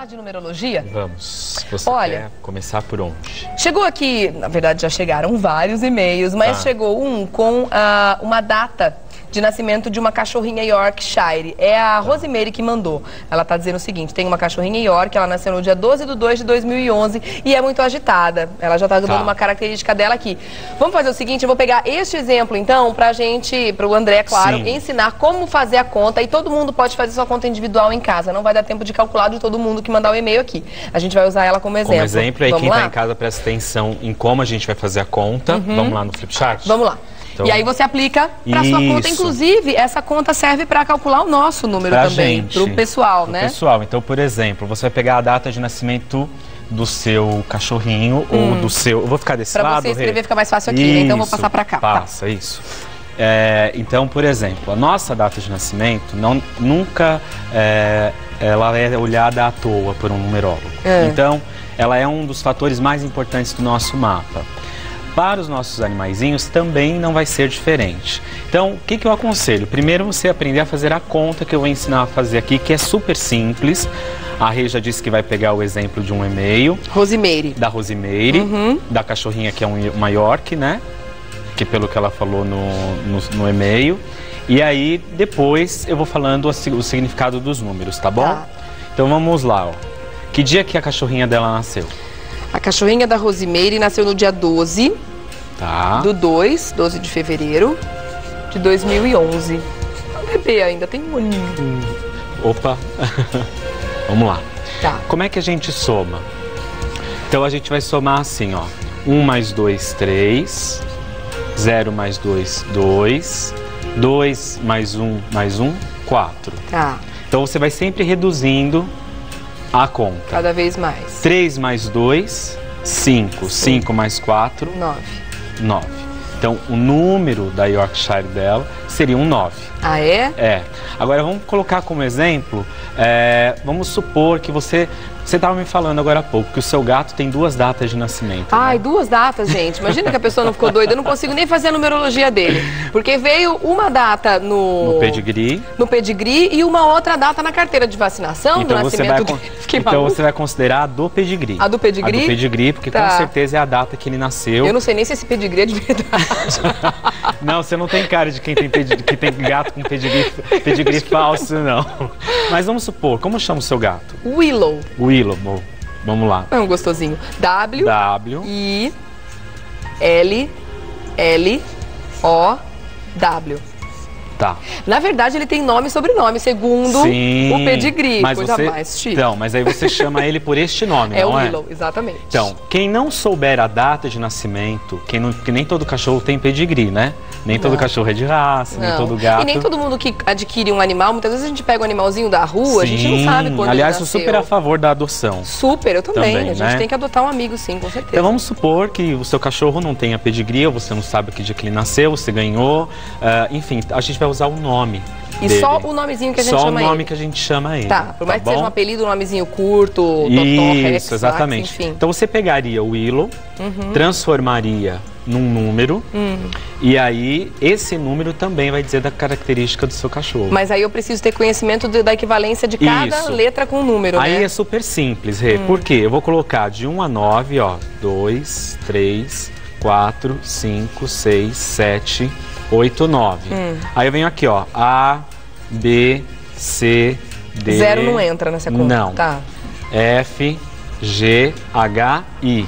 De numerologia? Vamos. Você quer começar por onde? Chegou aqui, na verdade já chegaram vários e-mails, mas chegou um com uma data de nascimento de uma cachorrinha Yorkshire. É a Rosemary que mandou. Ela está dizendo o seguinte: tem uma cachorrinha York, ela nasceu no dia 12/2/2011 e é muito agitada. Ela já está dando uma característica dela aqui. Vamos fazer o seguinte, eu vou pegar este exemplo então pra gente, pro André, claro, ensinar como fazer a conta, e todo mundo pode fazer sua conta individual em casa. Não vai dar tempo de calcular de todo mundo que mandar o e-mail aqui. A gente vai usar ela como exemplo. Como exemplo, aí quem está em casa presta atenção em como a gente vai fazer a conta. Vamos lá no Flipchart? Vamos lá. Então, e aí você aplica para sua conta. Inclusive, essa conta serve para calcular o nosso número também, para o pessoal, né? Pessoal, então, por exemplo, você vai pegar a data de nascimento do seu cachorrinho ou do seu... Eu vou ficar desse lado, para você escrever fica mais fácil aqui, né? Então eu vou passar para cá. Passa, isso. Então, por exemplo, a nossa data de nascimento nunca ela é olhada à toa por um numerólogo. Então, ela é um dos fatores mais importantes do nosso mapa. Para os nossos animaizinhos também não vai ser diferente. Então, o que eu aconselho? Primeiro você aprender a fazer a conta que eu vou ensinar a fazer aqui, que é super simples. A Rê já disse que vai pegar o exemplo de um e-mail. Rosemary. Da Rosemary, da cachorrinha que é uma York, né? Que pelo que ela falou no e-mail. E aí, depois, eu vou falando o significado dos números, tá bom? Tá. Então, vamos lá, ó. Que dia que a cachorrinha dela nasceu? A cachorrinha da Rosemary nasceu no dia 12 12 de fevereiro de 2011. É um bebê ainda, tem um aninho. Opa! Vamos lá. Tá. Como é que a gente soma? Então a gente vai somar assim, ó. 1 mais 2, 3. 0 mais 2, 2. 2 mais 1, 4. Tá. Então você vai sempre reduzindo a conta. Cada vez mais. 3 mais 2, 5. 5 mais 4, 9. Então, o número da Yorkshire dela seria um 9. Ah, é? É. Agora, vamos colocar como exemplo, vamos supor que você estava me falando agora há pouco que o seu gato tem 2 datas de nascimento. Ai, né? 2 datas, gente. Imagina que a pessoa não ficou doida. Eu não consigo nem fazer a numerologia dele. Porque veio uma data no pedigree. No pedigree e uma outra data na carteira de vacinação então do nascimento dele. Então você vai considerar a do pedigree. A do pedigree? A do pedigree, porque com certeza é a data que ele nasceu. Eu não sei nem se esse pedigree é de verdade. Não, você não tem cara de quem tem gato com pedigree falso, não. Mas vamos supor, como chama o seu gato? Willow. Willow, vamos lá. É um gostosinho. W-I-L-L-O-W. Tá. Na verdade, ele tem nome e sobrenome, segundo o pedigree. Mas mas aí você chama ele por este nome, não é? É o Willow, exatamente. Então, quem não souber a data de nascimento, que nem todo cachorro tem pedigree, né? Nem todo cachorro é de raça, nem todo gato. E nem todo mundo que adquire um animal, muitas vezes a gente pega um animalzinho da rua, a gente não sabe quando aliás, ele eu sou super a favor da adoção. Super, eu também. A gente tem que adotar um amigo, sim, com certeza. Então vamos supor que o seu cachorro não tenha pedigree, ou você não sabe que dia que ele nasceu, você ganhou, enfim, a gente vai usar o nome dele. Só o nomezinho que a gente chama ele. Só o nome que a gente chama ele. Tá, por mais que seja um apelido, um nomezinho curto, Totó, Rex, exatamente. Enfim. Então você pegaria o Willow, transformaria num número, e aí esse número também vai dizer da característica do seu cachorro. Mas aí eu preciso ter conhecimento da equivalência de cada letra com o número, aí né? É super simples, Rê. Por quê? Eu vou colocar de 1 a 9, ó, 2, 3, 4, 5, 6, 7, 8, 9. Aí eu venho aqui, ó, A, B, C, D... 0 não entra nessa conta. Não. Tá. F, G, H, I.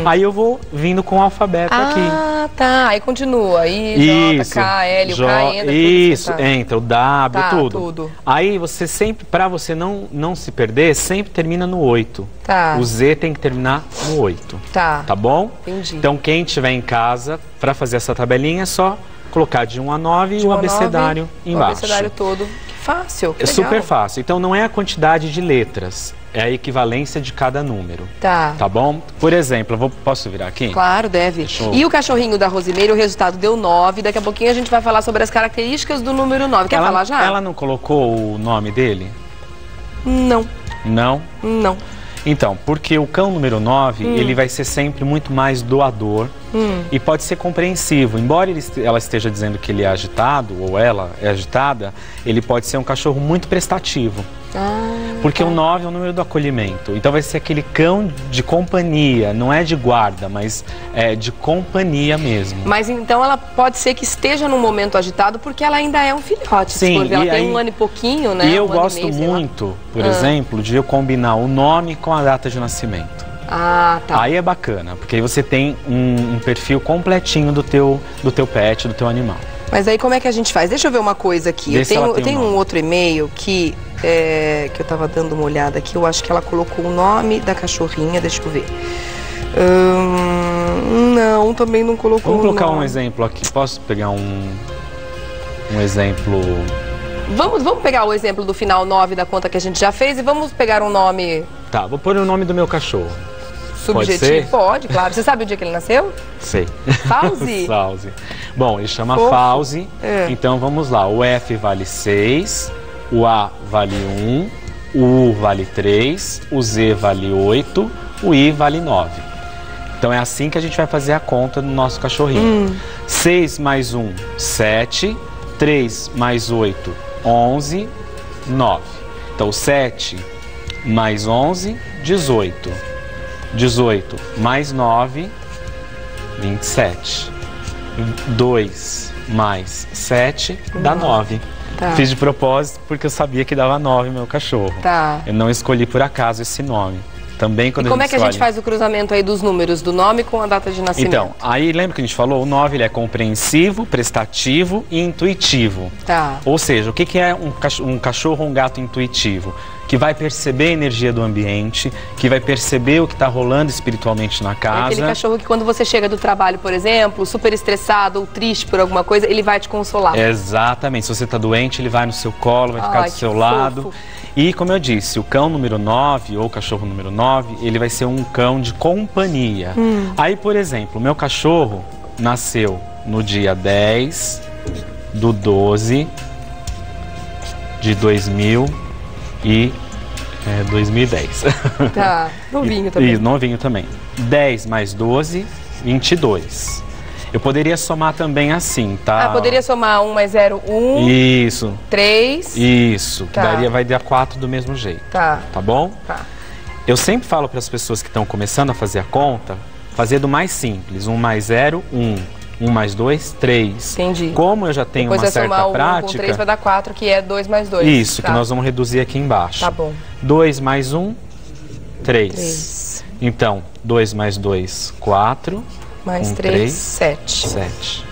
Aí eu vou vindo com o alfabeto aqui. Ah, tá. Aí continua. I, J, K, L, o K entra. Isso, entra o W, tudo. Aí você sempre, pra você não se perder, sempre termina no 8. Tá. O Z tem que terminar no 8. Tá. Tá bom? Entendi. Então quem estiver em casa, pra fazer essa tabelinha, é só colocar de 1 a 9 e o abecedário embaixo. O abecedário todo. Que fácil, que legal. É super fácil. Então não é a quantidade de letras, é a equivalência de cada número. Tá. Tá bom? Por exemplo, posso virar aqui? Claro, deve. E o cachorrinho da Rosemary, o resultado deu 9. Daqui a pouquinho a gente vai falar sobre as características do número 9. Quer falar já? Ela não colocou o nome dele? Não. Não? Não. Então, porque o cão número 9, ele vai ser sempre muito mais doador e pode ser compreensivo. Embora ela esteja dizendo que ele é agitado, ou ela é agitada, ele pode ser um cachorro muito prestativo. Porque o 9 é o número do acolhimento. Então vai ser aquele cão de companhia, não é de guarda, mas é de companhia mesmo. Mas então ela pode ser que esteja num momento agitado porque ela ainda é um filhote. Sim, ela tem 1 ano e pouquinho, né? E eu gosto muito, por exemplo, de eu combinar o nome com a data de nascimento. Ah, tá. Aí é bacana, porque aí você tem um perfil completinho do teu pet, do teu animal. Mas aí como é que a gente faz? Deixa eu ver uma coisa aqui. Eu tenho um outro e-mail que eu tava dando uma olhada aqui. Eu acho que ela colocou o nome da cachorrinha. Deixa eu ver. Não, também não colocou. Vamos colocar um exemplo aqui. Posso pegar um exemplo? Vamos pegar o exemplo do final 9 da conta que a gente já fez e vamos pegar um nome... Tá, vou pôr o nome do meu cachorro. Subjetivo? Pode, claro. Você sabe o dia que ele nasceu? Sei. Fauzi? Fauzi. Bom, ele chama Fauzi. Então vamos lá. O F vale 6, o A vale 1, o U vale 3, o Z vale 8, o I vale 9. Então é assim que a gente vai fazer a conta do nosso cachorrinho. 6 mais 1, 7. 3 mais 8, 11, 9. Então 7 mais 11, 18. 18 mais 9, 27. 2 mais 7 dá 9. Tá. Fiz de propósito porque eu sabia que dava 9 meu cachorro. Tá. Eu não escolhi por acaso esse nome. Também quando como é que a gente faz o cruzamento aí dos números do nome com a data de nascimento? Então, aí lembra que a gente falou? O 9 ele é compreensivo, prestativo e intuitivo. Tá. Ou seja, o que é um cachorro ou um gato intuitivo? Que vai perceber a energia do ambiente, que vai perceber o que está rolando espiritualmente na casa. É aquele cachorro que quando você chega do trabalho, por exemplo, super estressado ou triste por alguma coisa, ele vai te consolar. Exatamente. Se você está doente, ele vai no seu colo, vai ficar do seu lado. E como eu disse, o cão número 9, ou o cachorro número 9, ele vai ser um cão de companhia. Aí, por exemplo, o meu cachorro nasceu no dia 10 do 12 de 2010. Tá, novinho também. Isso, novinho também. 10 mais 12, 22. Eu poderia somar também assim, tá? Ah, poderia somar 1 mais 0, 1. Isso. 3. Isso, que tá. vai dar 4 do mesmo jeito. Tá. Tá bom? Tá. Eu sempre falo para as pessoas que estão começando a fazer a conta, fazer do mais simples. 1 mais 0, 1. 1 mais 2, 3. Entendi. Como eu já tenho uma certa prática... Depois vai somar 1 com 3 vai dar 4, que é 2 mais 2. Isso, tá. Que nós vamos reduzir aqui embaixo. Tá bom. 2 mais 1, 3. Então, 2 mais 2, 4. Mais 3, 7. 7.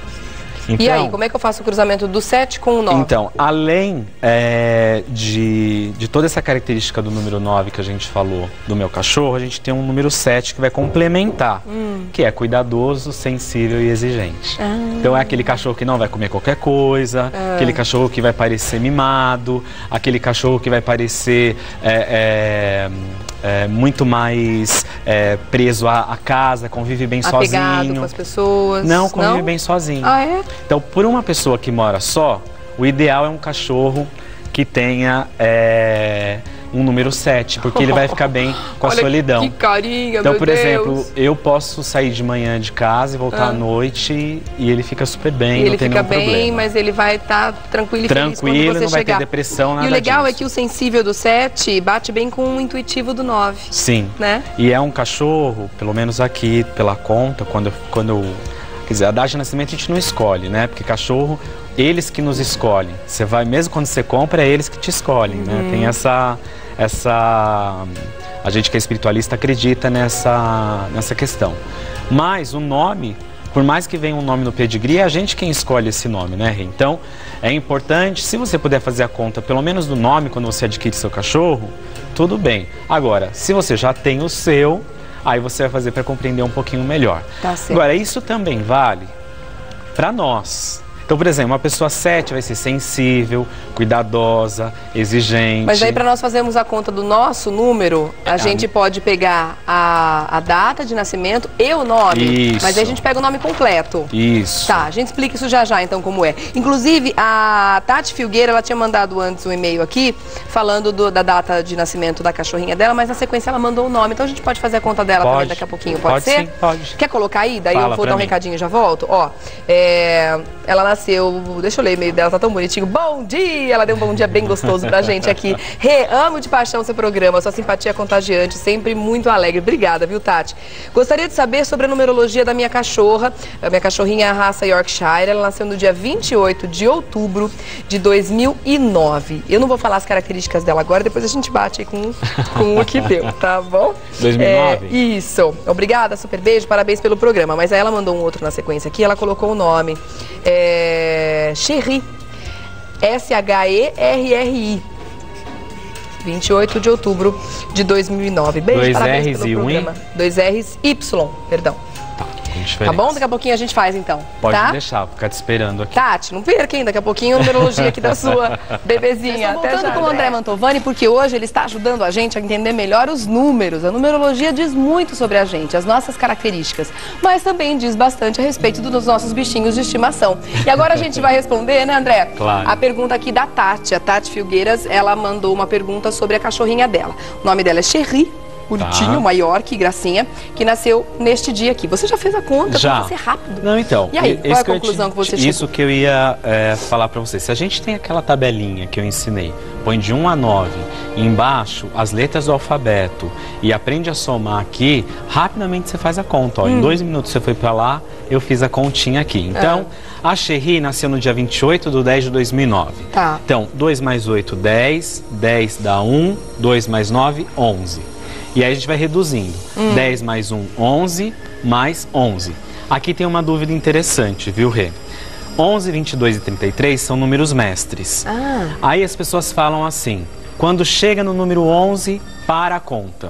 Então, e aí, como é que eu faço o cruzamento do 7 com o 9? Então, além de toda essa característica do número 9 que a gente falou do meu cachorro, a gente tem um número 7 que vai complementar, que é cuidadoso, sensível e exigente. Então é aquele cachorro que não vai comer qualquer coisa, aquele cachorro que vai parecer mimado, aquele cachorro que vai parecer muito mais preso à casa, convive bem sozinho. Apegado com as pessoas. Não, convive bem sozinho. Ah, é? Então, por uma pessoa que mora só, o ideal é um cachorro que tenha um número 7, porque ele vai ficar bem com a solidão. Que carinha, então, meu por Deus. exemplo, eu posso sair de manhã de casa e voltar à noite e ele fica super bem, não tem nenhum problema. Ele fica bem, mas ele vai estar tranquilo e feliz quando você não vai chegar. ter depressão, nada disso. E o legal disso. é que o sensível do 7 bate bem com o intuitivo do 9. Sim. Né? E é um cachorro, pelo menos aqui, pela conta, quando eu quer dizer, a data de nascimento a gente não escolhe, né? Porque cachorro, eles que nos escolhem. Você vai, mesmo quando você compra, é eles que te escolhem, né? Tem essa... A gente que é espiritualista acredita nessa questão. Mas o nome, por mais que venha um nome no pedigree, é a gente quem escolhe esse nome, né, Rê? Então, é importante, se você puder fazer a conta, pelo menos do nome, quando você adquire seu cachorro, tudo bem. Agora, se você já tem o seu... Aí você vai fazer para compreender um pouquinho melhor. Tá certo. Agora, isso também vale para nós. Então, por exemplo, uma pessoa 7 vai ser sensível, cuidadosa, exigente. Mas aí, para nós fazermos a conta do nosso número, a gente pode pegar a data de nascimento e o nome. Isso. Mas aí a gente pega o nome completo. Isso. Tá, a gente explica isso já já, então, como é. Inclusive, a Tati Filgueira, ela tinha mandado antes um e-mail aqui, falando da data de nascimento da cachorrinha dela, mas na sequência ela mandou o nome. Então a gente pode fazer a conta dela também daqui a pouquinho, pode ser? Sim, pode. Quer colocar aí? Daí Fala eu vou dar um recadinho e já volto. Ó, ela nasceu, deixa eu ler o e-mail dela, tá tão bonitinho. Bom dia! Ela deu um bom dia bem gostoso pra gente aqui. Rê, amo de paixão seu programa, sua simpatia é contagiante, sempre muito alegre. Obrigada, viu, Tati? Gostaria de saber sobre a numerologia da minha cachorra. A minha cachorrinha é a raça Yorkshire, ela nasceu no dia 28 de outubro de 2009. Eu não vou falar as características dela agora, depois a gente bate aí com o que deu, tá bom? 2009? Isso. Obrigada, super beijo, parabéns pelo programa. Mas aí ela mandou um outro na sequência aqui, ela colocou o nome. Cherry. S-H-E-R-R-I. 28 de outubro de 2009. Beijo, parabéns pelo programa. 2 R's, Y, perdão. Tá bom? Daqui a pouquinho a gente faz, então. Pode deixar, vou ficar te esperando aqui. Tati, não perca, hein? Daqui a pouquinho a numerologia aqui da sua bebezinha. Voltando com o André Mantovani, porque hoje ele está ajudando a gente a entender melhor os números. A numerologia diz muito sobre a gente, as nossas características, mas também diz bastante a respeito dos nossos bichinhos de estimação. E agora a gente vai responder, né, André? Claro. A pergunta aqui da Tati. A Tati Filgueiras, ela mandou uma pergunta sobre a cachorrinha dela. O nome dela é Cherry. Bonitinho, maior, que gracinha, que nasceu neste dia aqui. Você já fez a conta? Já. Vai ser rápido. Não, então. E aí, qual é a conclusão que você chegou? Isso que eu ia falar pra você. Se a gente tem aquela tabelinha que eu ensinei, põe de 1 a 9, e embaixo as letras do alfabeto e aprende a somar aqui, rapidamente você faz a conta. Ó. Em 2 minutos você foi pra lá, eu fiz a continha aqui. Então, a Cherry nasceu no dia 28 de 10 de 2009. Tá. Então, 2 mais 8, 10, 10 dá 1, 2 mais 9, 11. E aí a gente vai reduzindo. 10 mais 1, 11, mais 11. Aqui tem uma dúvida interessante, viu, Rê? 11, 22 e 33 são números mestres. Aí as pessoas falam assim, quando chega no número 11, para a conta.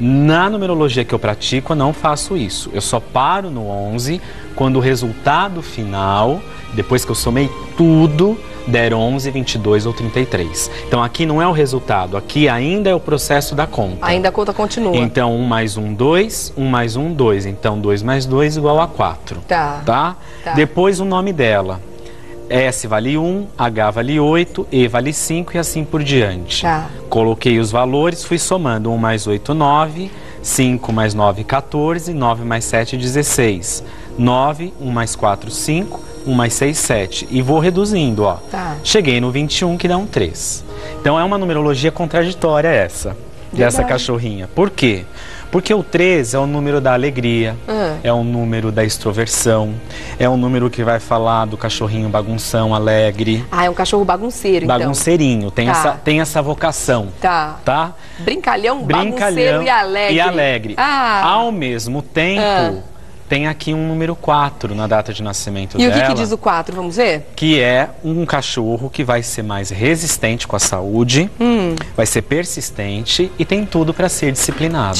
Na numerologia que eu pratico, eu não faço isso. Eu só paro no 11 quando o resultado final, depois que eu somei tudo, der 11, 22 ou 33. Então aqui não é o resultado, aqui ainda é o processo da conta. Ainda a conta continua. Então 1 mais 1, 2, 1 mais 1, 2. Então 2 mais 2 igual a 4. Tá? Depois o nome dela. S vale 1, H vale 8, E vale 5 e assim por diante. Coloquei os valores, fui somando. 1 mais 8, 9, 5 mais 9, 14, 9 mais 7, 16. 9, 1 mais 4, 5, 1 mais 6, 7. E vou reduzindo, ó. Cheguei no 21, que dá um 3. Então é uma numerologia contraditória essa, dessa cachorrinha. Por quê? Porque o 3 é o número da alegria, é o número da extroversão, é o número que vai falar do cachorrinho bagunção, alegre. Ah, é um cachorro bagunceiro, então. Bagunceirinho, tem essa vocação. Tá? Brincalhão, bagunceiro e alegre. Ao mesmo tempo, tem aqui um número 4 na data de nascimento dela. E o que diz o 4, vamos ver? Que é um cachorro que vai ser mais resistente com a saúde, vai ser persistente e tem tudo para ser disciplinado.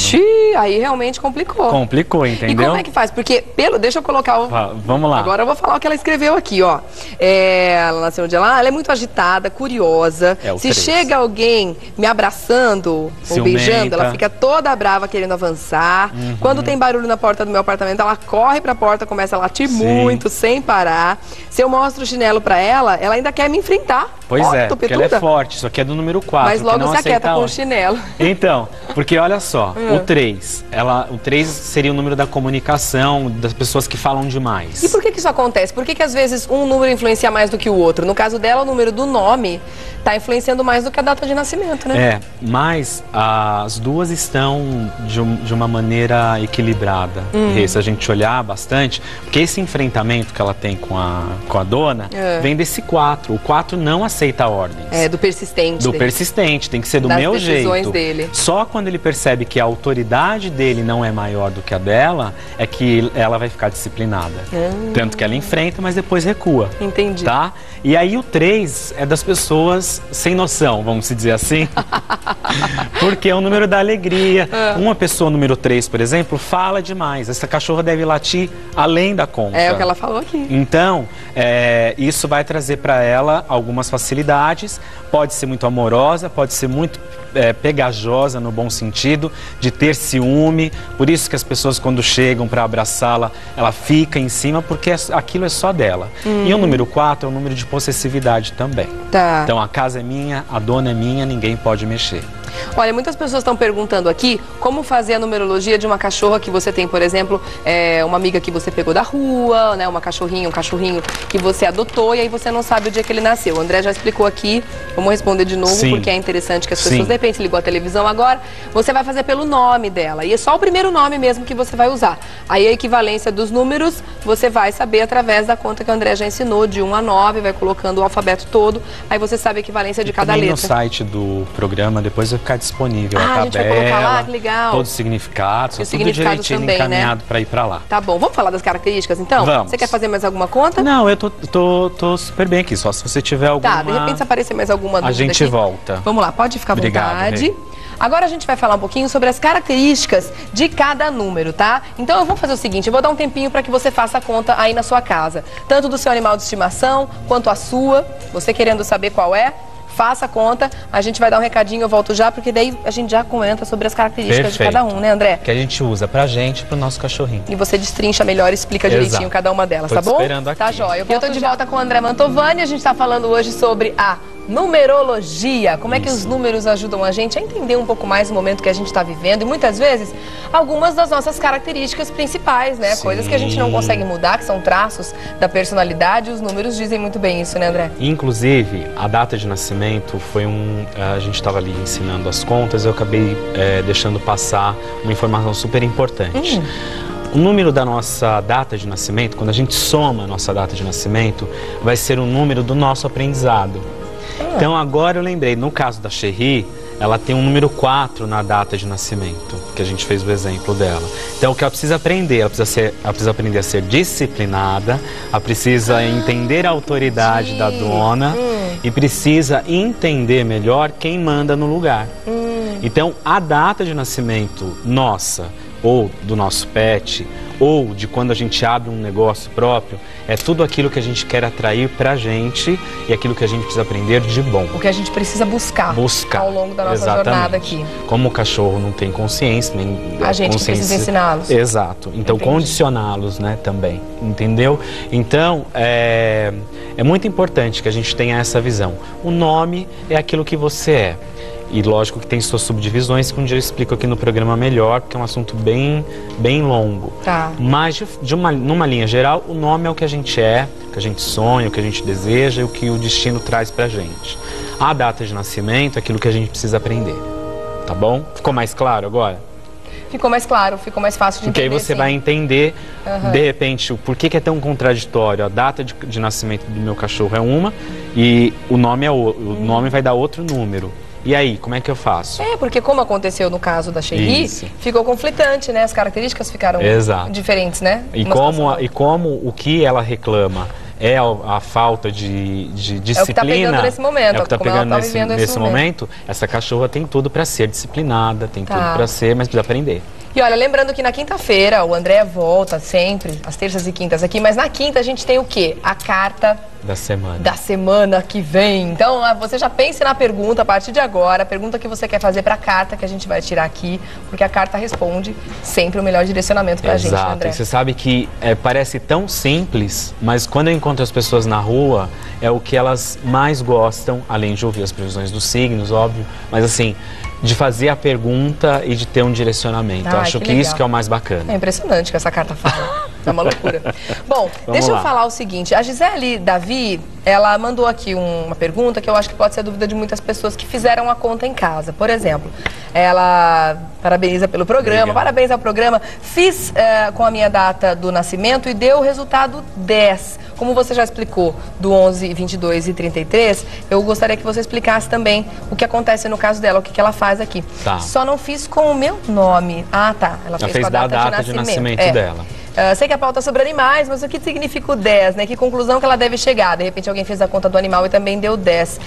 Aí realmente complicou. Complicou, entendeu? E como é que faz? Porque, deixa eu colocar o... Vamos lá. Agora eu vou falar o que ela escreveu aqui, ó. Ela nasceu no dia lá, ela é muito agitada, curiosa. Se 3. Chega alguém me abraçando ou beijando, ela fica toda brava querendo avançar. Quando tem barulho na porta do meu apartamento, ela corre pra porta, começa a latir muito, sem parar. Se eu mostro o chinelo pra ela, ela ainda quer me enfrentar. Pois porque ela é forte, isso aqui é do número 4. Mas logo se aquieta com o chinelo. Então, porque olha só, o 3, o 3 seria o número da comunicação, das pessoas que falam demais. E por que isso acontece? Por que às vezes um número influencia mais do que o outro? No caso dela, o número do nome está influenciando mais do que a data de nascimento, né? Mas as duas estão de uma maneira equilibrada. Se a gente olhar bastante, porque esse enfrentamento que ela tem com a dona vem desse 4. O 4 não aceita aceita ordens. É, do persistente. Do persistente, tem que ser do meu jeito. Dele. Só quando ele percebe que a autoridade dele não é maior do que a dela, é que ela vai ficar disciplinada. Tanto que ela enfrenta, mas depois recua. Entendi. Tá? E aí o 3 é das pessoas sem noção, vamos dizer assim. Porque é o número da alegria. Uma pessoa número 3, por exemplo, fala demais. Essa cachorra deve latir além da conta. É o que ela falou aqui. Então, isso vai trazer para ela algumas facilidades. Pode ser muito amorosa, pode ser muito pegajosa no bom sentido, de ter ciúme. Por isso que as pessoas, quando chegam para abraçá-la, ela fica em cima, porque aquilo é só dela. E o número 4 é o número de possessividade também. Tá. Então a casa é minha, a dona é minha, ninguém pode mexer. Olha, muitas pessoas estão perguntando aqui como fazer a numerologia de uma cachorra que você tem, por exemplo, uma amiga que você pegou da rua, né, um cachorrinho que você adotou e aí você não sabe o dia que ele nasceu. O André já explicou aqui, vamos responder de novo, porque é interessante que as pessoas, de repente, ligou a televisão agora, você vai fazer pelo nome dela, e é só o primeiro nome mesmo que você vai usar. Aí a equivalência dos números, você vai saber através da conta que o André já ensinou, de 1 a 9, vai colocando o alfabeto todo, aí você sabe a equivalência de cada letra. No site do programa, depois vai ficar disponível a tabela, a gente vai colocar lá, que legal. Todos os significados, tudo direitinho também, encaminhado para ir para lá. Tá bom, vamos falar das características então? Vamos. Você quer fazer mais alguma conta? Não, eu tô super bem aqui, só se você tiver alguma... Tá, de repente se aparecer mais alguma dúvida a gente aqui, volta. Vamos lá, pode ficar à vontade. Rê. Agora a gente vai falar um pouquinho sobre as características de cada número, tá? Então eu vou fazer o seguinte, eu vou dar um tempinho para que você faça a conta aí na sua casa. Tanto do seu animal de estimação, quanto a sua, você querendo saber qual é, faça a conta, a gente vai dar um recadinho, eu volto já, porque daí a gente já comenta sobre as características de cada um, né, André? Que a gente usa pra gente e pro nosso cachorrinho. E você destrincha melhor e explica direitinho cada uma delas, tá bom? Esperando aqui. Tá jóia. Eu tô de volta com o André Mantovani, a gente tá falando hoje sobre a numerologia, como é que os números ajudam a gente a entender um pouco mais o momento que a gente está vivendo e muitas vezes algumas das nossas características principais, né? Coisas que a gente não consegue mudar, que são traços da personalidade, os números dizem muito bem isso, né, André? Inclusive, a data de nascimento foi a gente estava ali ensinando as contas, eu acabei deixando passar uma informação super importante. O número da nossa data de nascimento, quando a gente soma a nossa data de nascimento, vai ser o número do nosso aprendizado. Então agora eu lembrei, no caso da Cherry, ela tem um número 4 na data de nascimento, que a gente fez o exemplo dela. Então o que ela precisa aprender? Ela precisa aprender a ser disciplinada, ela precisa entender a autoridade da dona e precisa entender melhor quem manda no lugar. Então a data de nascimento nossa, ou do nosso pet, ou de quando a gente abre um negócio próprio, é tudo aquilo que a gente quer atrair pra gente e aquilo que a gente precisa aprender de bom. O que a gente precisa buscar ao longo da nossa jornada aqui. Como o cachorro não tem consciência, nem a gente precisa ensiná-los. Exato. Então condicioná-los, né, também. Entendeu? Então, é muito importante que a gente tenha essa visão. O nome é aquilo que você é. E lógico que tem suas subdivisões, que um dia eu explico aqui no programa melhor, porque é um assunto bem longo. Tá. Mas numa linha geral, o nome é o que a gente é, o que a gente sonha, o que a gente deseja e o que o destino traz pra gente. A data de nascimento é aquilo que a gente precisa aprender. Tá bom? Ficou mais claro agora? Ficou mais claro, ficou mais fácil de entender. Porque aí você vai entender, de repente, o porquê que é tão contraditório. A data de nascimento do meu cachorro é uma e o nome o nome vai dar outro número. E aí, como é que eu faço? Porque como aconteceu no caso da Cherry, ficou conflitante, né? As características ficaram diferentes, né? E como o que ela reclama é a falta de disciplina. É o que está pegando nesse momento. É o que está pegando nesse momento. Essa cachorra tem tudo para ser disciplinada, tem tudo para ser, mas precisa aprender. E olha, lembrando que na quinta-feira o André volta sempre, às terças e quintas aqui, mas na quinta a gente tem o quê? A carta da semana. Da semana que vem. Então, você já pense na pergunta a partir de agora, a pergunta que você quer fazer para a carta que a gente vai tirar aqui, porque a carta responde sempre o melhor direcionamento para a gente, né, André? E você sabe que parece tão simples, mas quando eu encontro as pessoas na rua, é o que elas mais gostam, além de ouvir as previsões dos signos, óbvio, mas assim, de fazer a pergunta e de ter um direcionamento. Eu acho que isso que é o mais bacana. É impressionante que essa carta fala. É uma loucura. Bom, deixa eu falar o seguinte. A Gisele Davi, ela mandou aqui uma pergunta que eu acho que pode ser a dúvida de muitas pessoas que fizeram a conta em casa. Por exemplo, ela parabeniza pelo programa, Obrigado. parabéns ao programa. Fiz com a minha data do nascimento e deu o resultado 10. Como você já explicou, do 11, 22 e 33, eu gostaria que você explicasse também o que acontece no caso dela, o que ela faz aqui. Tá. Só não fiz com o meu nome. Ah, tá. Ela fez com a data de nascimento dela. Sei que a pauta é sobre animais, mas o que significa o 10, né? Que conclusão que ela deve chegar? De repente alguém fez a conta do animal e também deu 10.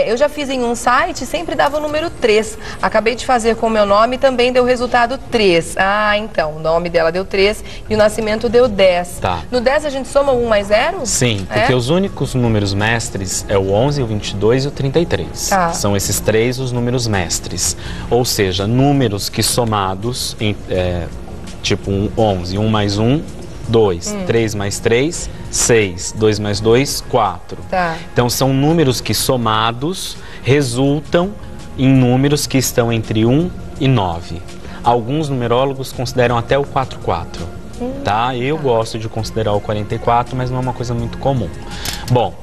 Eu já fiz em um site, sempre dava o número 3. Acabei de fazer com o meu nome e também deu o resultado 3. Ah, então, o nome dela deu 3 e o nascimento deu 10. Tá. No 10 a gente soma 1 mais 0? Sim, porque os únicos números mestres é o 11, o 22 e o 33. Tá. São esses três os números mestres. Ou seja, números que somados, tipo 11, 1 mais 1, 2, 3 mais 3, 6, 2 mais 2, 4. Tá. Então são números que somados resultam em números que estão entre 1 e 9. Alguns numerólogos consideram até o 44. Tá? Eu gosto de considerar o 44, mas não é uma coisa muito comum. Bom,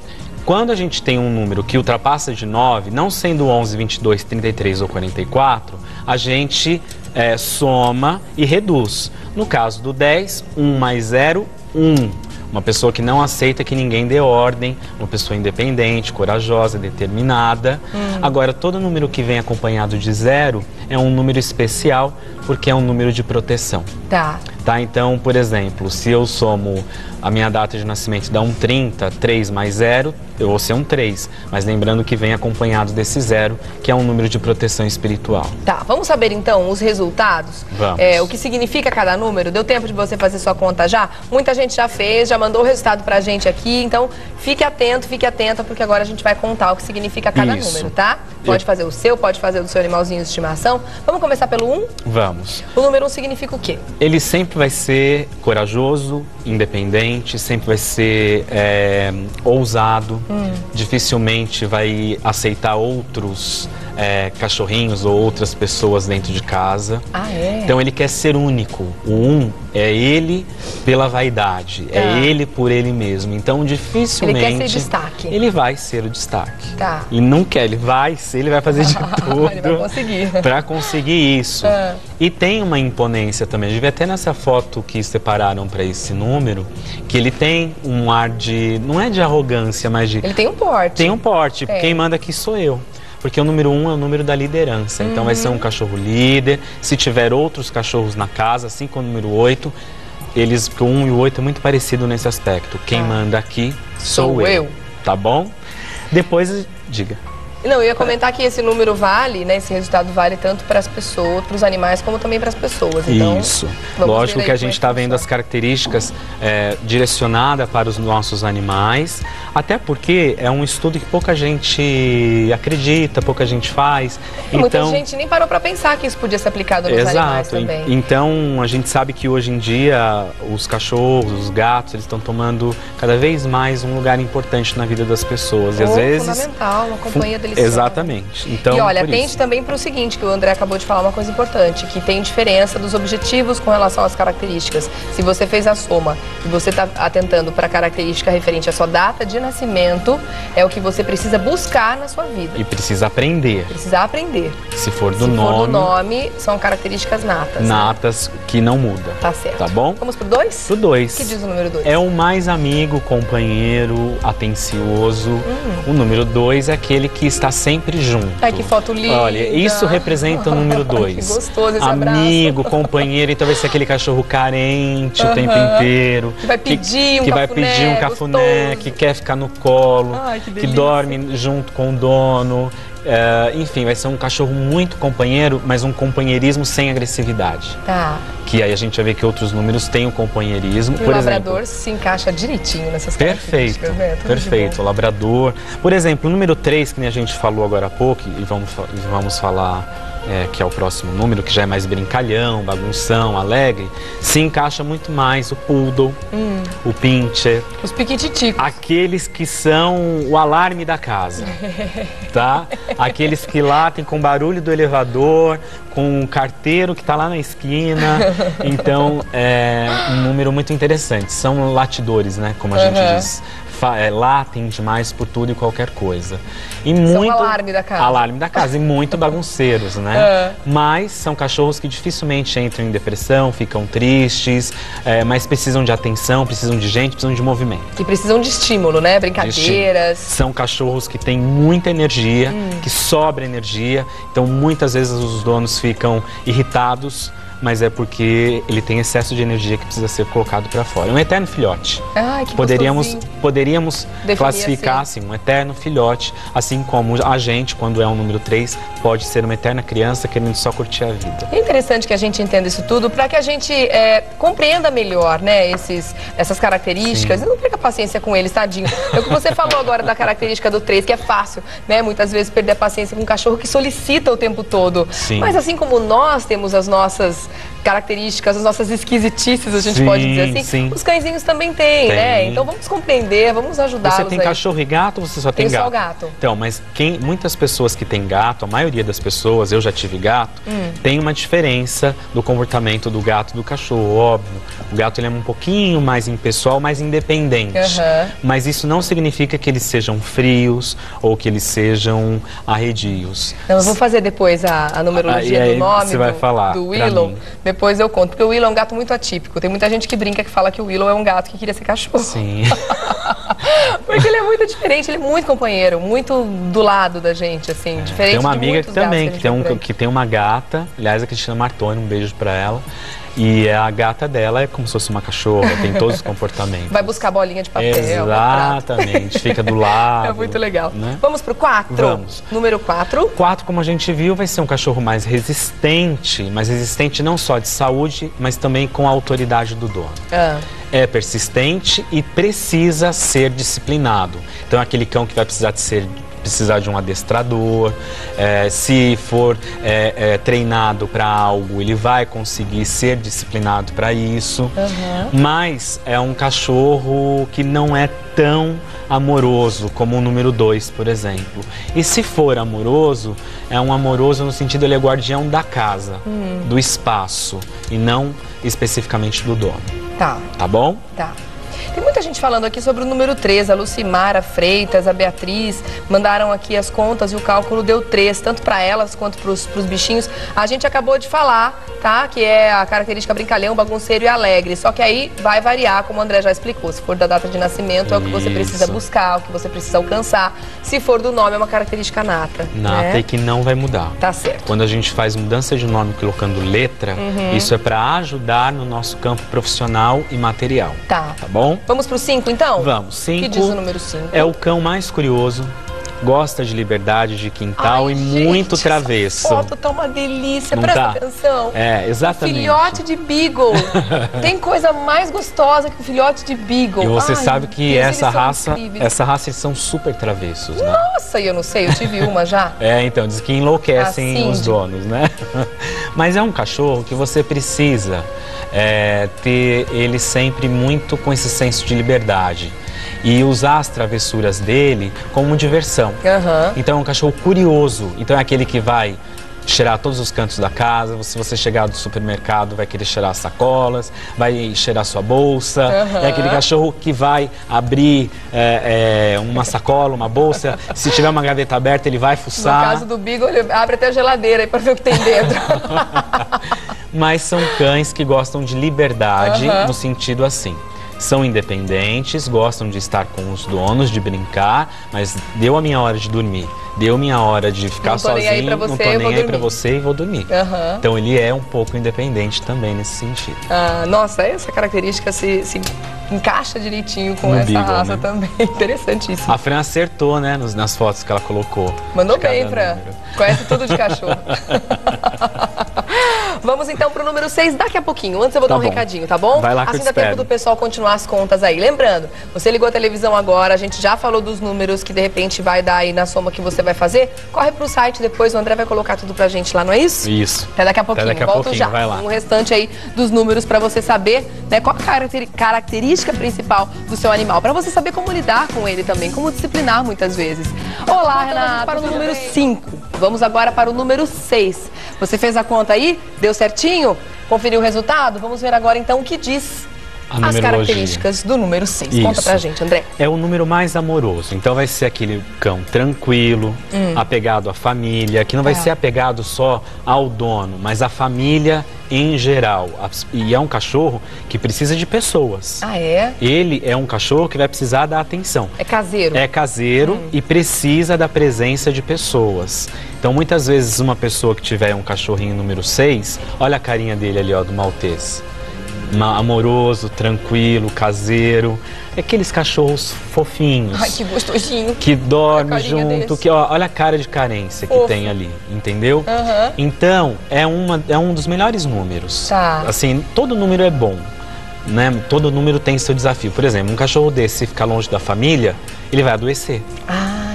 quando a gente tem um número que ultrapassa de 9, não sendo 11, 22, 33 ou 44, a gente soma e reduz. No caso do 10, 1 mais 0, 1. Uma pessoa que não aceita que ninguém dê ordem, uma pessoa independente, corajosa, determinada. Agora, todo número que vem acompanhado de 0 é um número especial, porque é um número de proteção. Tá. Então, por exemplo, se eu somo a minha data de nascimento dá um 30, 3 mais 0, eu vou ser um 3. Mas lembrando que vem acompanhado desse 0, que é um número de proteção espiritual. Tá, vamos saber então os resultados? Vamos. O que significa cada número? Deu tempo de você fazer sua conta já? Muita gente já fez, já mandou o resultado pra gente aqui, então fique atenta, porque agora a gente vai contar o que significa cada número, tá? Pode fazer o seu, pode fazer o do seu animalzinho de estimação. Vamos começar pelo 1? Vamos. O número 1 significa o quê? Ele sempre vai ser corajoso, independente, sempre vai ser ousado, dificilmente vai aceitar outros cachorrinhos ou outras pessoas dentro de casa. Ah, é? Então ele quer ser único. O 1 é ele pela vaidade, é ele por ele mesmo. Então dificilmente ele quer ser destaque. Ele vai ser o destaque. Tá. E não quer, ele vai fazer de tudo ele vai conseguir. para conseguir isso. E tem uma imponência também. A gente vê até nessa foto que separaram para esse número, que ele tem um ar de, não é de arrogância, mas de... Ele tem um porte. Tem um porte. Quem manda aqui sou eu. Porque o número 1 é o número da liderança. Então vai ser um cachorro líder. Se tiver outros cachorros na casa, assim como o número 8, porque o 1 e o 8 é muito parecido nesse aspecto. Quem manda aqui sou eu. Tá bom? Depois, diga. Não, eu ia comentar que esse número vale, né? Esse resultado vale tanto para as pessoas, para os animais, como também para as pessoas. Então, isso. Lógico que a gente está vendo as características direcionadas para os nossos animais, até porque é um estudo que pouca gente acredita, pouca gente faz. E muita gente nem parou para pensar que isso podia ser aplicado nos animais também. Então, a gente sabe que hoje em dia os cachorros, os gatos, eles estão tomando cada vez mais um lugar importante na vida das pessoas. E às vezes fundamental, uma companhia deliciosa. Exatamente. Então, e olha, atente também para o seguinte, que o André acabou de falar uma coisa importante, que tem diferença dos objetivos com relação às características. Se você fez a soma e você está atentando para a característica referente à sua data de nascimento, é o que você precisa buscar na sua vida. E precisa aprender. Precisa aprender. Se for do Se nome... for do nome, são características natas. Natas, né? Que não muda. Tá certo. Tá bom? Vamos pro 2? Pro 2. O que diz o número 2? É o mais amigo, companheiro, atencioso. O número 2 é aquele que está sempre junto. Ai, que foto linda. Olha, isso representa o número 2. Que gostoso esse amigo, abraço. Companheiro, então vai ser aquele cachorro carente o tempo inteiro. Que vai pedir que vai pedir um cafuné, que quer ficar no colo, ai, que dorme junto com o dono. Enfim, vai ser um cachorro muito companheiro, mas um companheirismo sem agressividade. Tá. Que aí a gente vai ver que outros números têm o companheirismo. E o labrador se encaixa direitinho nessas características, né? Perfeito, o labrador. Por exemplo, o número 3, que nem a gente falou agora há pouco, e vamos falar que é o próximo número, que já é mais brincalhão, bagunção, alegre, se encaixa muito mais o poodle, o pincher. Os piquititicos. Aqueles que são o alarme da casa, tá? Aqueles que latem com o barulho do elevador, com o carteiro que está lá na esquina. Então, é um número muito interessante. São latidores, né? Como a gente diz. Latem demais por tudo e qualquer coisa. E muito alarme da casa. Alarme da casa. E muito bagunceiros, né? Mas são cachorros que dificilmente entram em depressão, ficam tristes, mas precisam de atenção, precisam de gente, precisam de movimento. E precisam de estímulo, né? Brincadeiras. São cachorros que têm muita energia, que sobra energia. Então, muitas vezes os donos ficam irritados, mas é porque ele tem excesso de energia que precisa ser colocado para fora. É um eterno filhote. Ai, que Poderíamos classificar assim, um eterno filhote, assim como a gente, quando é um número 3, pode ser uma eterna criança querendo só curtir a vida. É interessante que a gente entenda isso tudo para que a gente compreenda melhor, né, essas características. E não perca paciência com eles, tadinho. É o que você falou agora da característica do 3, que é fácil, né, muitas vezes perder a paciência com um cachorro que solicita o tempo todo. Sim. Mas assim como nós temos as nossas características, as nossas esquisitices, a gente pode dizer assim, os cãezinhos também têm, né? Então vamos compreender, vamos ajudá-los. Você tem cachorro e gato ou você só tem gato? Só gato. Então, mas muitas pessoas que têm gato, a maioria das pessoas, eu já tive gato, tem uma diferença do comportamento do gato e do cachorro, óbvio. O gato ele é um pouquinho mais impessoal, mais independente. Mas isso não significa que eles sejam frios ou que eles sejam arredios. Então, eu vou fazer depois a numerologia do nome você vai falar do Willow. Depois eu conto, porque o Willow é um gato muito atípico. Tem muita gente que brinca, que fala que o Willow é um gato que queria ser cachorro. Sim. Porque ele é muito diferente, ele é muito companheiro, muito do lado da gente, assim, diferente. Tem uma amiga que também, que tem uma gata, aliás, a Cristina Martoni, um beijo pra ela. E a gata dela é como se fosse uma cachorra, tem todos os comportamentos. Vai buscar bolinha de papel. Exatamente, fica do lado. É muito legal. Né? Vamos pro 4? Vamos. Número 4. 4, como a gente viu, vai ser um cachorro mais resistente não só de saúde, mas também com a autoridade do dono. É persistente e precisa ser disciplinado. Então é aquele cão que vai precisar de um adestrador, se for treinado para algo, ele vai conseguir ser disciplinado para isso, mas é um cachorro que não é tão amoroso como o número 2, por exemplo. E se for amoroso, é um amoroso no sentido, ele é guardião da casa, do espaço, e não especificamente do dono. Tá. Tá bom? Tá. Tem muita gente falando aqui sobre o número 3, a Lucimara Freitas, a Beatriz, mandaram aqui as contas e o cálculo deu 3, tanto para elas quanto para os bichinhos. A gente acabou de falar, tá? Que é a característica brincalhão, bagunceiro e alegre. Só que aí vai variar, como o André já explicou. Se for da data de nascimento, é o que você precisa buscar, o que você precisa alcançar. Se for do nome, é uma característica nata. Nata, e que não vai mudar. Tá certo. Quando a gente faz mudança de nome colocando letra, isso é para ajudar no nosso campo profissional e material. Tá. Tá bom? Vamos pro 5, então? Vamos. 5 que diz o número 5? É o cão mais curioso, gosta de liberdade, de quintal. Ai, e gente, muito travesso. Essa foto tá uma delícia, não presta tá? atenção. É, exatamente. Filhote de Beagle. Tem coisa mais gostosa que o filhote de Beagle. E você sabe que Deus, essa raça eles são super travessos, né? Nossa, eu não sei, eu tive uma já. Então, diz que enlouquecem os donos, né? Mas é um cachorro que você precisa ter ele sempre muito com esse senso de liberdade e usar as travessuras dele como diversão. Então é um cachorro curioso, então é aquele que vai cheirar todos os cantos da casa. Se você chegar do supermercado, vai querer cheirar as sacolas, vai cheirar sua bolsa. É aquele cachorro que vai abrir uma sacola, uma bolsa. Se tiver uma gaveta aberta, ele vai fuçar. No caso do Beagle, ele abre até a geladeira para ver o que tem dentro. Mas são cães que gostam de liberdade, no sentido assim. São independentes, gostam de estar com os donos, de brincar, mas deu a minha hora de dormir, deu minha hora de ficar sozinho, não tô nem aí pra você e vou dormir. Então ele é um pouco independente também nesse sentido. Nossa, essa característica se encaixa direitinho com essa raça, né? Também. Interessantíssimo. A Fran acertou, né, nas fotos que ela colocou. Mandou bem, Fran. Conhece tudo de cachorro. Vamos então pro número 6 daqui a pouquinho. Antes eu vou dar um recadinho, tá bom? Vai lá que assim dá tempo do pessoal continuar as contas aí. Lembrando, você ligou a televisão agora, a gente já falou dos números que de repente vai dar aí na soma que você vai fazer. Corre pro site depois, o André vai colocar tudo pra gente lá, não é isso? Isso. Até daqui a pouquinho. Até daqui a Volto pouquinho, já. vai lá. O restante aí dos números pra você saber, né, qual a característica principal do seu animal. Pra você saber como lidar com ele também, como disciplinar muitas vezes. Olá, Renata. Para o número 5. Vamos agora para o número 6. Você fez a conta aí? Deu certinho? Conferiu o resultado? Vamos ver agora então o que diz as características do número 6. Isso. Conta pra gente, André. É o número mais amoroso. Então vai ser aquele cão tranquilo, apegado à família, que não vai ser apegado só ao dono, mas à família em geral. E é um cachorro que precisa de pessoas. Ah, é? Ele é um cachorro que vai precisar da atenção. É caseiro? É caseiro e precisa da presença de pessoas. Então muitas vezes uma pessoa que tiver um cachorrinho número 6, olha a carinha dele ali, ó, do maltês. Amoroso, tranquilo, caseiro. Aqueles cachorros fofinhos. Ai, que gostosinho. Que dorme junto. Que, ó, olha a cara de carência que tem ali, entendeu? Então, é um dos melhores números. Tá. Assim, todo número é bom, né? Todo número tem seu desafio. Por exemplo, um cachorro desse, se ficar longe da família, ele vai adoecer.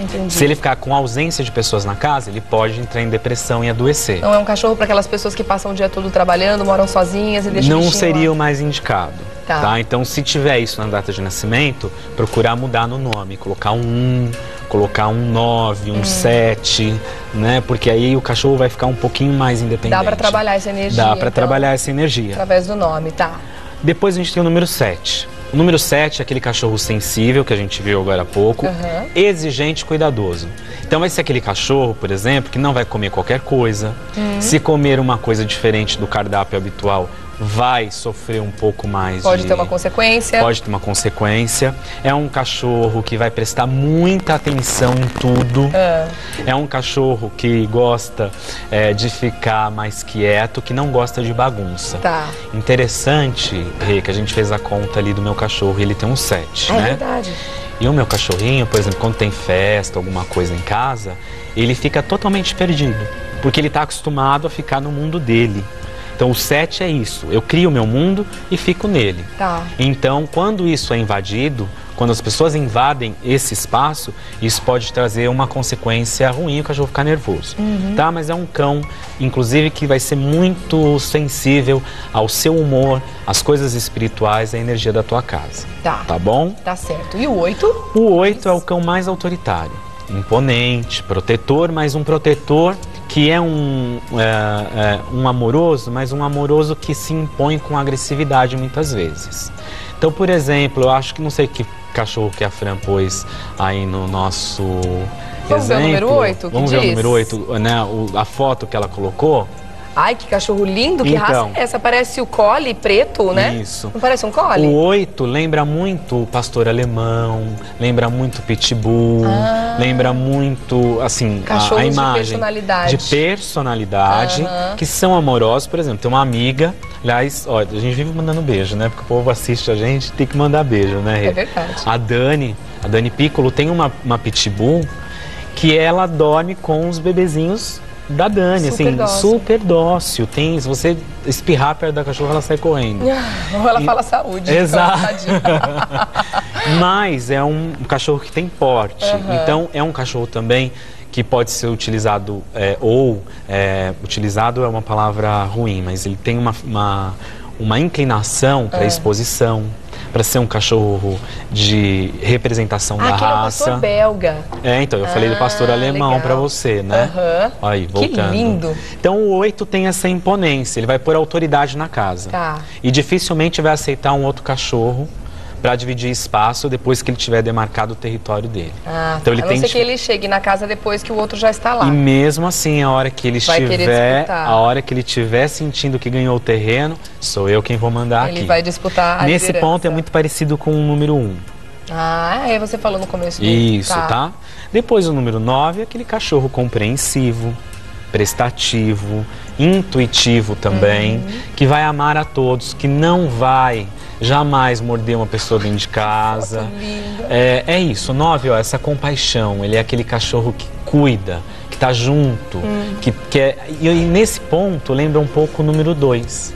Entendi. Se ele ficar com ausência de pessoas na casa, ele pode entrar em depressão e adoecer. Não é um cachorro para aquelas pessoas que passam o dia todo trabalhando, moram sozinhas e deixam o bichinho Não seria lá. o mais indicado. Tá? Então, se tiver isso na data de nascimento, procurar mudar no nome. Colocar um 1, colocar um 9, um 7, né? Porque aí o cachorro vai ficar um pouquinho mais independente. Dá para trabalhar essa energia. Dá para trabalhar essa energia. Através do nome, tá? Depois a gente tem o número 7. O número 7 é aquele cachorro sensível, que a gente viu agora há pouco, exigente e cuidadoso. Então vai ser aquele cachorro, por exemplo, que não vai comer qualquer coisa. Se comer uma coisa diferente do cardápio habitual, vai sofrer um pouco mais. Pode ter uma consequência. Pode ter uma consequência. É um cachorro que vai prestar muita atenção em tudo. É um cachorro que gosta de ficar mais quieto, que não gosta de bagunça. Tá. Interessante, Rê, que a gente fez a conta ali do meu cachorro e ele tem um 7, né? É verdade. E o meu cachorrinho, por exemplo, quando tem festa, alguma coisa em casa, ele fica totalmente perdido, porque ele está acostumado a ficar no mundo dele. Então o 7 é isso, eu crio o meu mundo e fico nele. Tá. Então quando isso é invadido, quando as pessoas invadem esse espaço, isso pode trazer uma consequência ruim, o cachorro ficar nervoso. Tá? Mas é um cão, inclusive, que vai ser muito sensível ao seu humor, às coisas espirituais, à energia da tua casa. Tá. Tá bom? Tá certo. E o 8? O 8 é o cão mais autoritário, imponente, protetor, mas um protetor que é um amoroso, mas um amoroso que se impõe com agressividade muitas vezes. Então, por exemplo, eu acho que não sei que cachorro que a Fran pôs aí no nosso Vamos ver o número 8? Vamos ver o número 8, né? A foto que ela colocou. Ai, que cachorro lindo, que raça é essa? Parece o collie preto, né? Isso. Não parece um collie? O 8 lembra muito o pastor alemão, lembra muito pitbull, lembra muito, assim, a imagem de personalidade, que são amorosos. Por exemplo, tem uma amiga, aliás, olha, a gente vive mandando beijo, né? Porque o povo assiste a gente, tem que mandar beijo, né? É verdade. A Dani Piccolo tem uma pitbull que ela dorme com os bebezinhos da Dani, super dócil. Se você espirrar perto da cachorra, ela sai correndo. Ou ela fala saúde. Exato. Mas é um cachorro que tem porte. Então é um cachorro também que pode ser utilizado, utilizado é uma palavra ruim, mas ele tem uma inclinação para exposição, para ser um cachorro de representação da raça. É o pastor belga. Então, eu falei do pastor alemão para você, né? Aí, voltando. Que lindo. Então, o 8 tem essa imponência, ele vai pôr autoridade na casa. Tá. E dificilmente vai aceitar um outro cachorro para dividir espaço depois que ele tiver demarcado o território dele. Então, ele a não ser que ele chegue na casa depois que o outro já está lá. E mesmo assim, a hora que ele estiver sentindo que ganhou o terreno, sou eu quem vou mandar aqui. Ele vai disputar a Nesse liderança. ponto é muito parecido com o número 1. Aí você falou no começo. Isso, tá? Depois o número 9 é aquele cachorro compreensivo, prestativo, intuitivo também, que vai amar a todos, que não vai jamais morder uma pessoa dentro de casa. É isso, 9, ó, essa compaixão, ele é aquele cachorro que cuida, que tá junto, e nesse ponto lembra um pouco o número 2.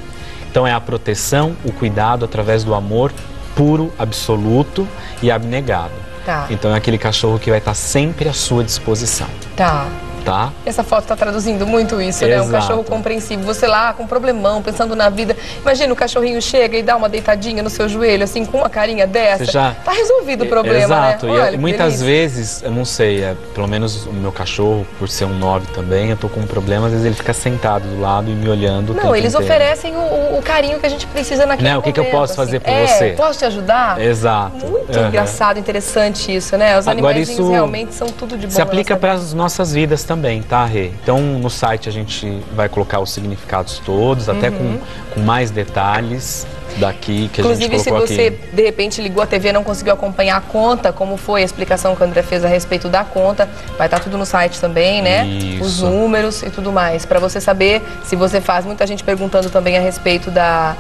Então é a proteção, o cuidado através do amor puro, absoluto e abnegado. Tá. Então é aquele cachorro que vai estar sempre à sua disposição. Tá. Tá? Essa foto está traduzindo muito isso, né? Um cachorro compreensivo. Você lá com um problemão, pensando na vida. Imagina o cachorrinho chega e dá uma deitadinha no seu joelho, assim, com uma carinha dessa. Tá resolvido o problema, exato. Né? Exato. Olha, muitas vezes, eu não sei, pelo menos o meu cachorro, por ser um 9 também, eu tô com um problema, às vezes ele fica sentado do lado e me olhando o tempo Não, eles inteiro. oferecem o carinho que a gente precisa naquele momento. O que eu posso fazer por você? Posso te ajudar? Exato. Muito engraçado, interessante isso, né? Os animais realmente são tudo de bom. Se aplica para as nossas vidas também, tá, Rê? Então, no site a gente vai colocar os significados todos, até com mais detalhes daqui que a gente colocou aqui. Inclusive, se você, de repente, ligou a TV e não conseguiu acompanhar a conta, como foi a explicação que o André fez a respeito da conta, vai estar tudo no site também, né? Isso. Os números e tudo mais, para você saber se você faz. Muita gente perguntando também a respeito da...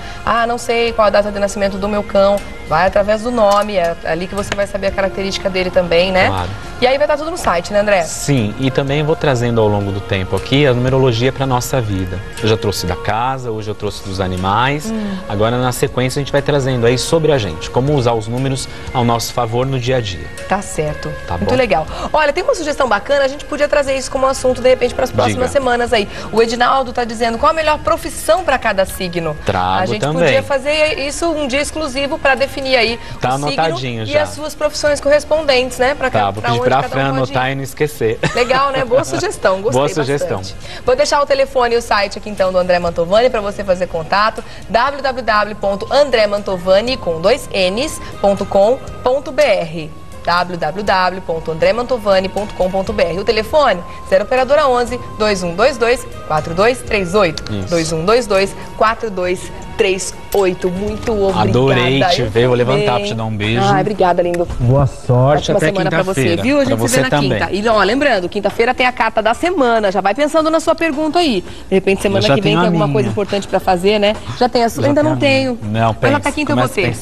não sei qual a data de nascimento do meu cão. Vai através do nome, é ali que você vai saber a característica dele também, né? Claro. E aí vai estar tudo no site, né, André? Sim, e também vou trazendo ao longo do tempo aqui a numerologia para nossa vida. Eu já trouxe da casa, hoje eu trouxe dos animais. Agora, na sequência, a gente vai trazendo aí sobre a gente, como usar os números ao nosso favor no dia a dia. Tá certo. Tá Muito bom. legal. Olha, tem uma sugestão bacana, a gente podia trazer isso como assunto, de repente, para as próximas semanas aí. O Edinaldo tá dizendo qual a melhor profissão para cada signo. Trago a gente também. podia fazer isso um dia exclusivo para definir aí tá o signo anotadinho e já. as suas profissões correspondentes, né? Pra Vou pedir pra Fran anotar e não esquecer. Legal, né? Boa sugestão, gostei Boa sugestão. bastante. Vou deixar o telefone e o site aqui então do André Mantovani para você fazer contato, www.andremantovani.com.br www.andremantovani.com.br. O telefone 0 operadora 11 2122 4238 2122 4238. Muito obrigada. Adorei te ver, vou levantar pra te dar um beijo. Obrigada, lindo. Boa sorte, até semana pra você, viu? A gente se vê na quinta. E ó, lembrando, quinta-feira tem a carta da semana. Já vai pensando na sua pergunta aí. De repente, semana que vem tem alguma coisa importante pra fazer, né? Já tem a sua? Ainda não tenho. Não, pensa. Mas até quinta eu vou ter.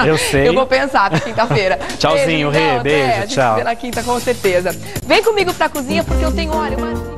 Eu sei. Eu vou pensar pra quinta-feira. Tchauzinho, Rê. Beijo, tchau. A gente se vê na quinta, com certeza. Vem comigo pra cozinha, porque eu tenho, olha, uma...